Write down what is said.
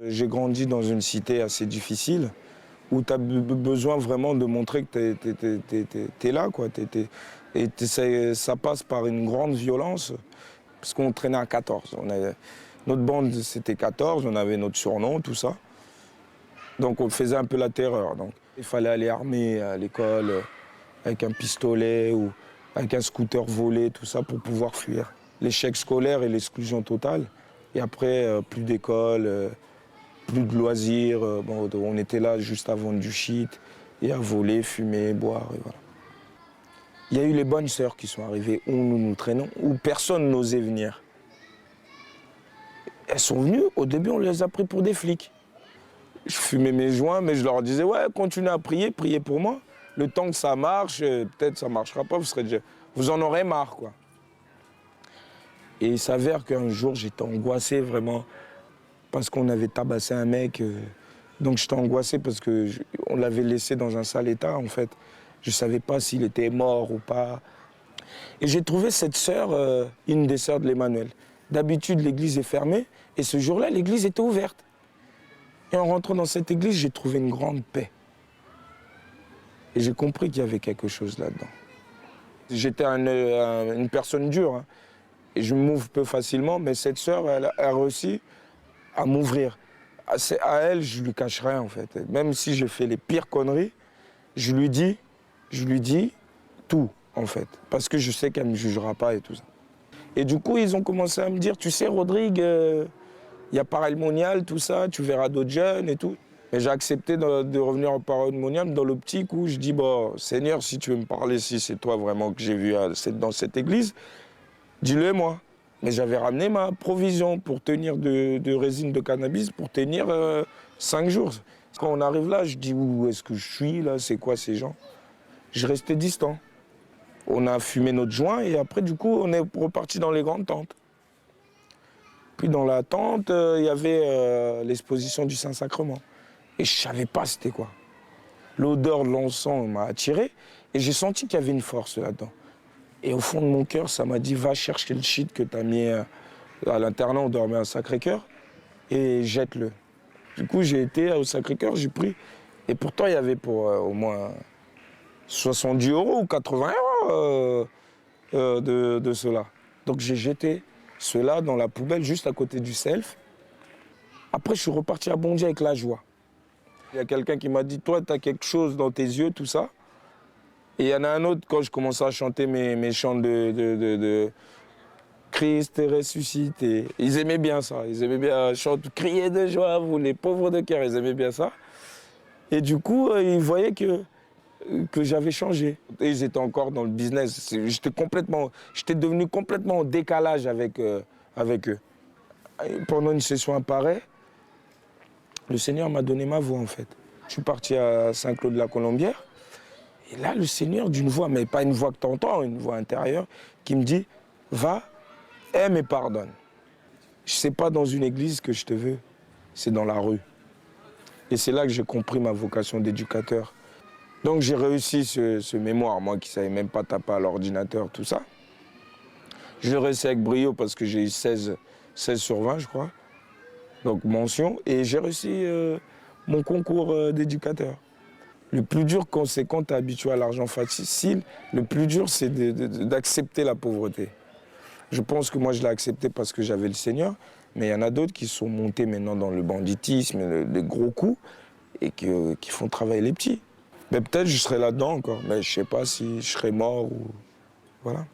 J'ai grandi dans une cité assez difficile où tu as besoin vraiment de montrer que tu es là, quoi. Ça passe par une grande violence parce qu'on traînait à 14. Notre bande, c'était 14, on avait notre surnom, tout ça. Donc on faisait un peu la terreur. Donc, il fallait aller armé à l'école avec un pistolet ou avec un scooter volé, tout ça, pour pouvoir fuir. L'échec scolaire et l'exclusion totale. Et après, plus d'école, plus de loisirs. Bon, on était là juste à vendre du shit et à voler, fumer, boire, et voilà. Il y a eu les bonnes sœurs qui sont arrivées où nous nous traînons, où personne n'osait venir. Elles sont venues, au début on les a pris pour des flics. Je fumais mes joints, mais je leur disais, ouais, continuez à prier, priez pour moi. Le temps que ça marche, peut-être ça ne marchera pas, vous en aurez marre, quoi. Et il s'avère qu'un jour, j'étais angoissé vraiment, parce qu'on avait tabassé un mec. Donc j'étais angoissé parce qu'on l'avait laissé dans un sale état, en fait. Je ne savais pas s'il était mort ou pas. Et j'ai trouvé cette sœur, une des sœurs de l'Emmanuel. D'habitude, l'église est fermée, et ce jour-là, l'église était ouverte. Et en rentrant dans cette église, j'ai trouvé une grande paix. Et j'ai compris qu'il y avait quelque chose là-dedans. J'étais une personne dure, hein, et je m'ouvre peu facilement, mais cette sœur, elle a réussi à m'ouvrir. À elle, je lui cache rien, en fait. Même si j'ai fait les pires conneries, je lui dis tout, en fait. Parce que je sais qu'elle ne me jugera pas et tout ça. Et du coup, ils ont commencé à me dire, tu sais, Rodrigue, il y a Paray-le-Monial, tout ça, tu verras d'autres jeunes et tout. Mais j'ai accepté de revenir au Paray-le-Monial dans l'optique où je dis, bon, Seigneur, si tu veux me parler, si c'est toi vraiment que j'ai vu dans cette église, dis-le moi. Mais j'avais ramené ma provision pour tenir de résine de cannabis, pour tenir 5 jours. Quand on arrive là, je dis, où est-ce que je suis là, c'est quoi ces gens? Je restais distant. On a fumé notre joint et après, du coup, on est reparti dans les grandes tentes. Puis dans la tente, il y avait l'exposition du Saint-Sacrement. Et je ne savais pas c'était quoi. L'odeur de l'encens m'a attiré et j'ai senti qu'il y avait une force là-dedans. Et au fond de mon cœur, ça m'a dit, va chercher le shit que tu as mis à l'internat, on dormait à Sacré-Cœur, et jette-le. Du coup, j'ai été au Sacré-Cœur, j'ai pris. Et pourtant, il y avait pour au moins 70 € ou 80 € de cela. Donc j'ai jeté cela dans la poubelle juste à côté du self. Après, je suis reparti à Bondy avec la joie. Il y a quelqu'un qui m'a dit, toi, tu as quelque chose dans tes yeux, tout ça. Et il y en a un autre, quand je commençais à chanter mes chants de Christ est ressuscité. Ils aimaient bien ça. Ils aimaient bien chanter, crier de joie, vous les pauvres de cœur. Ils aimaient bien ça. Et du coup, ils voyaient que j'avais changé. Et ils étaient encore dans le business. J'étais devenu complètement en décalage avec eux. Et pendant une session à Paray, le Seigneur m'a donné ma voix, en fait. Je suis parti à Saint-Claude-la-Colombière. Et là, le Seigneur, d'une voix, mais pas une voix que tu entends, une voix intérieure, qui me dit, va, aime et pardonne. Je ne sais pas dans une église que je te veux, c'est dans la rue. Et c'est là que j'ai compris ma vocation d'éducateur. Donc j'ai réussi ce mémoire, moi qui ne savais même pas taper à l'ordinateur, tout ça. Je l'ai réussi avec brio parce que j'ai eu 16 sur 20, je crois. Donc mention. Et j'ai réussi mon concours d'éducateur. Le plus dur, c'est quand tu es habitué à l'argent facile, le plus dur, c'est d'accepter la pauvreté. Je pense que moi, je l'ai accepté parce que j'avais le Seigneur, mais il y en a d'autres qui sont montés maintenant dans le banditisme, les gros coups, et qui font travailler les petits. Mais peut-être je serai là-dedans encore, mais je ne sais pas si je serai mort ou... Voilà.